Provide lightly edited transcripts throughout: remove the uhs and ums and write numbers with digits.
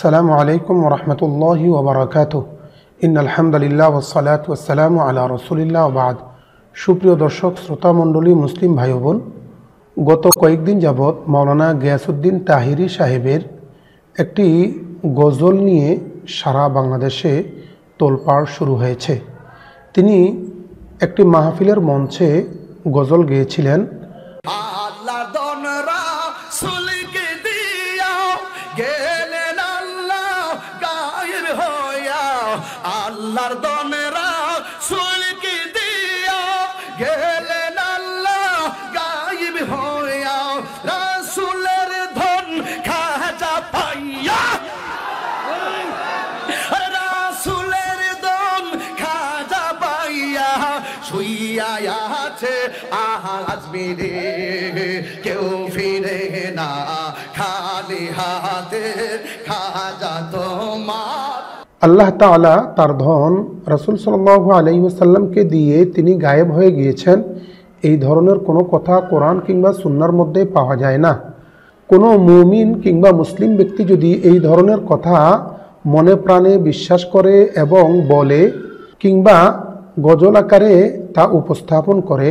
আসসালামু আলাইকুম ওয়া রাহমাতুল্লাহি ওয়া বারাকাতুহু। ইন্নাল হামদুলিল্লাহ ওয়াস সালাতু ওয়াস সালামু আলা রাসূলিল্লাহ ওয়া বা'দ। সুপ্রিয় দর্শক শ্রোতা মণ্ডলী, মুসলিম ভাই বোন, গত কয়েকদিন যাবৎ মাওলানা গিয়াসউদ্দিন তাহিরি সাহেবের একটি গজল নিয়ে সারা বাংলাদেশে তোলপাড় শুরু হয়েছে। তিনি একটি মাহফিলের মঞ্চে গজল গেয়েছিলেন। আল্লাহর দনেরা সুলকি দিয়া গেলেন আল্লাহ গায়েব হইয়া, রাসূলের ধন খাজা পাইয়া, রাসূলের ধন খাজা পাইয়া শুইয়া আছে আজমিরে, কেউ ফিরে না খালি হাতে, খাজা তোমার। আল্লাহ তাআলা তার ধন রাসূল সাল্লাল্লাহু আলাইহি ওয়াসাল্লামকে দিয়ে তিনি গায়েব হয়ে গিয়েছেন, এই ধরনের কোনো কথা কোরআন কিংবা সুন্নাহর মধ্যে পাওয়া যায় না। কোনো মুমিন কিংবা মুসলিম ব্যক্তি যদি এই ধরনের কথা মনে প্রাণে বিশ্বাস করে এবং বলে কিংবা গজল আকারে তা উপস্থাপন করে,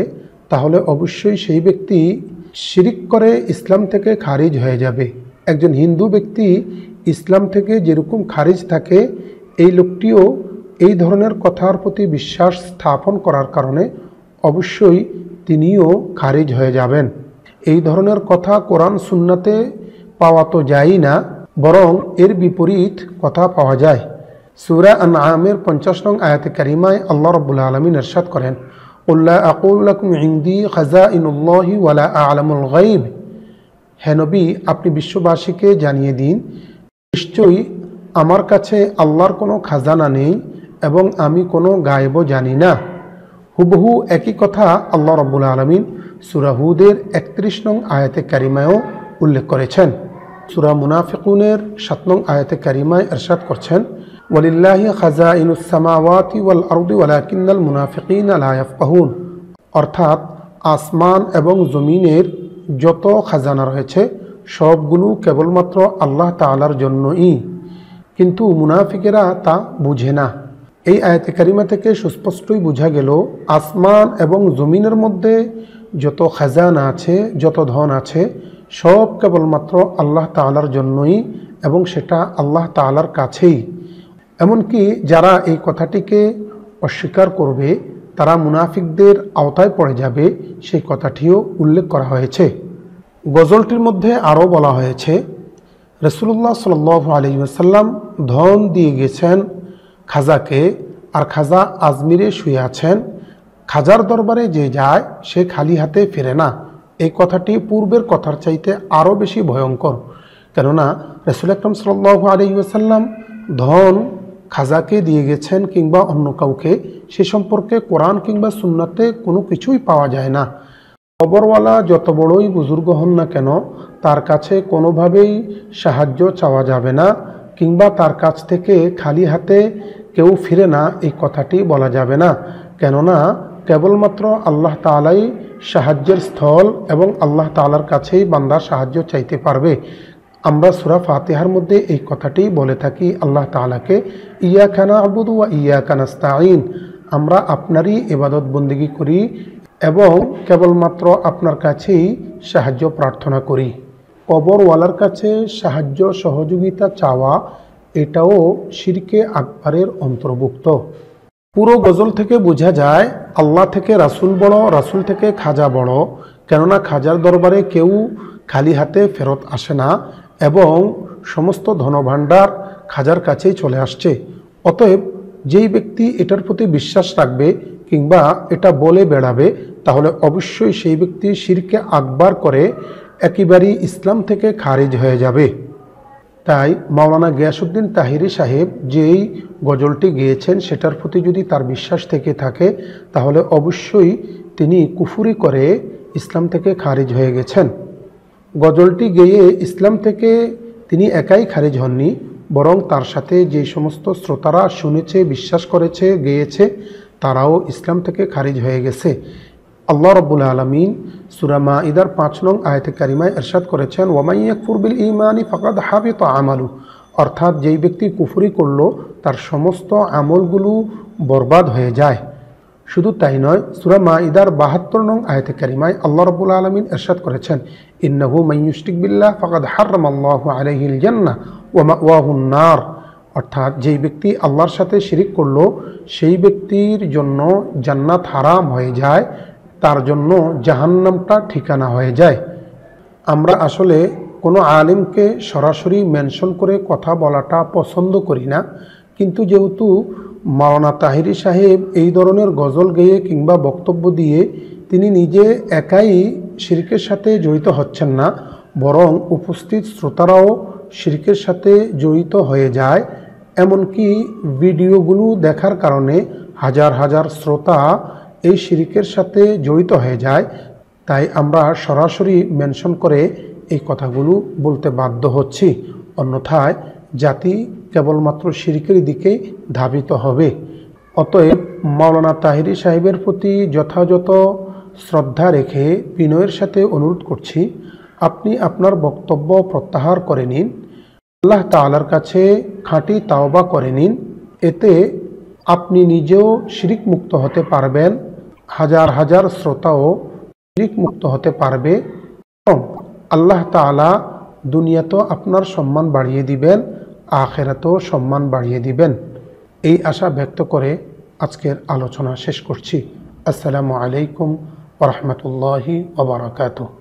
তাহলে অবশ্যই সেই ব্যক্তি শিরিক করে ইসলাম থেকে খারিজ হয়ে যাবে। একজন হিন্দু ব্যক্তি ইসলাম থেকে যেরকম খারিজ থাকে, এই লোকটিও এই ধরনের কথার প্রতি বিশ্বাস স্থাপন করার কারণে অবশ্যই তিনিও খারিজ হয়ে যাবেন। এই ধরনের কথা কোরআন সুন্নাতে পাওয়া তো যায়ই না, বরং এর বিপরীত কথা পাওয়া যায়। সূরা আনআমের 50 নং আয়াতে কারিমায় আল্লাহ রাব্বুল আলামিন ইরশাদ করেন, কুল লা আকুলু লাকুম ইনদি খাযাইনুল্লাহি ওয়া লা আ'লামুল গায়ব। হে নবী, আপনি বিশ্ববাসীকে জানিয়ে দিন, নিশ্চয়ই আমার কাছে আল্লাহর কোনো খাজানা নেই এবং আমি কোনো গায়েবও জানি না। হুবহু একই কথা আল্লাহ রাব্বুল আলামিন সূরা হুদের 31 নং আয়াতে কারিমায়ও উল্লেখ করেছেন। সূরা মুনাফিকুনের 7 নং আয়াতে কারিমায় ইরশাদ করছেন, ওয়ালিল্লাহি খাযাইনুস সামাওয়াতি ওয়াল আরদি ওয়ালাকিন্নাল মুনাফিকিনা লা ইয়াফকাহুন। অর্থাৎ আসমান এবং জমিনের যত খাজানা রয়েছে সবগুলো কেবলমাত্র আল্লাহ তাআলার জন্যই, কিন্তু মুনাফিকেরা তা বুঝে না। এই আয়াতে কারিমা থেকে সুস্পষ্টই বোঝা গেল, আসমান এবং জমিনের মধ্যে যত খাজানা আছে, যত ধন আছে, সব কেবলমাত্র আল্লাহ তাআলার জন্যই এবং সেটা আল্লাহ তাআলার কাছেই। এমনকি যারা এই কথাটিকে অস্বীকার করবে তারা মুনাফিকদের আওতায় পড়ে যাবে, সেই কথাটিও উল্লেখ করা হয়েছে। গজলটির মধ্যে আরও বলা হয়েছে, রাসূলুল্লাহ সাল্লাল্লাহু আলাইহি ওয়াসাল্লাম ধন দিয়ে গেছেন খাজাকে, আর খাজা আজমিরে শুয়ে আছেন। খাজার দরবারে যে যায় সে খালি হাতে ফেরে না। এই কথাটি পূর্বের কথার চাইতে আরও বেশি ভয়ঙ্কর, কেননা রাসূল আকরাম সাল্লাল্লাহু আলাইহি ওয়াসাল্লাম ধন খাজাকে দিয়ে গেছেন কিংবা অন্য কাউকে, সে সম্পর্কে কোরআন কিংবা সুন্নাতে কোনো কিছুই পাওয়া যায় না। কবরওয়ালা যত বড়ই বুজুর্গ হন না কেন, তার কাছে কোনোভাবেই সাহায্য চাওয়া যাবে না কিংবা তার কাছ থেকে খালি হাতে কেউ ফিরে না, এই কথাটি বলা যাবে না। কেননা কেবলমাত্র আল্লাহ তাআলাই সাহায্যের স্থল এবং আল্লাহ তাআলার কাছেই বান্দা সাহায্য চাইতে পারবে। আমরা সূরা ফাতিহার মধ্যে এই কথাটি বলে থাকি আল্লাহ তাআলাকে, ইয়াকা না'বুদু ওয়া ইয়াকা নাস্তাঈন। আমরা আপনারই ইবাদত বন্দেগী করি এবং কেবলমাত্র আপনার কাছেই সাহায্য প্রার্থনা করি। কবরওয়ালার কাছে সাহায্য সহযোগিতা চাওয়া এটাও শিরকে আকবারের অন্তর্ভুক্ত। পুরো গজল থেকে বোঝা যায় আল্লাহ থেকে রাসূল বড়, রাসূল থেকে খাজা বড়, কেননা খাজার দরবারে কেউ খালি হাতে ফেরত আসে না এবং সমস্ত ধনভাণ্ডার খাজার কাছেই চলে আসছে। অতএব যেই ব্যক্তি এটার প্রতি বিশ্বাস রাখবে কিংবা এটা বলে বেড়াবে, তাহলে অবশ্যই সেই ব্যক্তি শিরকে আকবার করে একেবারেই ইসলাম থেকে খারিজ হয়ে যাবে। তাই মাওলানা গিয়াসউদ্দিন তাহিরি সাহেব যেই গজলটি গেয়েছেন সেটার প্রতি যদি তার বিশ্বাস থেকে থাকে, তাহলে অবশ্যই তিনি কুফরি করে ইসলাম থেকে খারিজ হয়ে গেছেন। গজলটি গেয়ে ইসলাম থেকে তিনি একাই খারিজ হননি, বরং তার সাথে যে সমস্ত শ্রোতারা শুনেছে, বিশ্বাস করেছে, গেয়েছে, তারাও ইসলাম থেকে খারিজ হয়ে গেছে। আল্লাহ রাব্বুল আলামিন সূরা মাঈদার 5 নং আয়াতে কারিমায় ইরশাদ করেছেন, ওয়া মান ইয়াকফুর বিল ঈমানি ফাকাদ হাবিতা আমালু। অর্থাৎ যেই ব্যক্তি কুফরি করল তার সমস্ত আমলগুলো বরবাদ হয়ে যায়। শুধু তাই নয়, সূরা মাঈদার ৭২ নং আয়াতে কারিমায় আল্লাহ রাব্বুল আলামিন ইরশাদ করেছেন, ইন্নাহু মান ইউশরিক বিল্লাহ ফাকাদ হারামাল্লাহু আলাইহিল জান্নাহ ওয়া মাওয়াহুন নার। অর্থাৎ যেই ব্যক্তি আল্লাহর সাথে শিরিক করল সেই ব্যক্তির জন্য জান্নাত হারাম হয়ে যায়, তার জন্য জাহান্নামটা ঠিকানা হয়ে যায়। আমরা আসলে কোনো আলেমকে সরাসরি মেনশন করে কথা বলাটা পছন্দ করি না, কিন্তু যেহেতু মাওলানা তাহেরি সাহেব এই ধরনের গজল গেয়ে কিংবা বক্তব্য দিয়ে তিনি নিজে একাই শিরকের সাথে জড়িত হচ্ছেন না, বরং উপস্থিত শ্রোতারাও শিরকের সাথে জড়িত হয়ে যায়, এমনকি ভিডিওগুলো দেখার কারণে হাজার হাজার শ্রোতা এই শিরকের সাথে জড়িত হয়ে যায়, তাই আমরা সরাসরি মেনশন করে এই কথাগুলো বলতে বাধ্য হচ্ছি। অন্যথায় জাতি কেবলমাত্র শিরকের দিকেই ধাবিত হবে। অতএব মাওলানা তাহেরি সাহেবের প্রতি যথাযথ শ্রদ্ধা রেখে বিনয়ের সাথে অনুরোধ করছি, আপনি আপনার বক্তব্য প্রত্যাহার করে নিন, আল্লাহ তাআলার কাছে খাঁটি তাওবা করে নিন। এতে আপনি নিজেও শিরিক মুক্ত হতে পারবেন, হাজার হাজার শ্রোতাও শিরিক মুক্ত হতে পারবে এবং আল্লাহ তাআলা দুনিয়াতেও আপনার সম্মান বাড়িয়ে দিবেন, আখিরাতেও সম্মান বাড়িয়ে দিবেন। এই আশা ব্যক্ত করে আজকের আলোচনা শেষ করছি। আসসালামু আলাইকুম ওয়া রাহমাতুল্লাহি ওয়া বারাকাতুহু।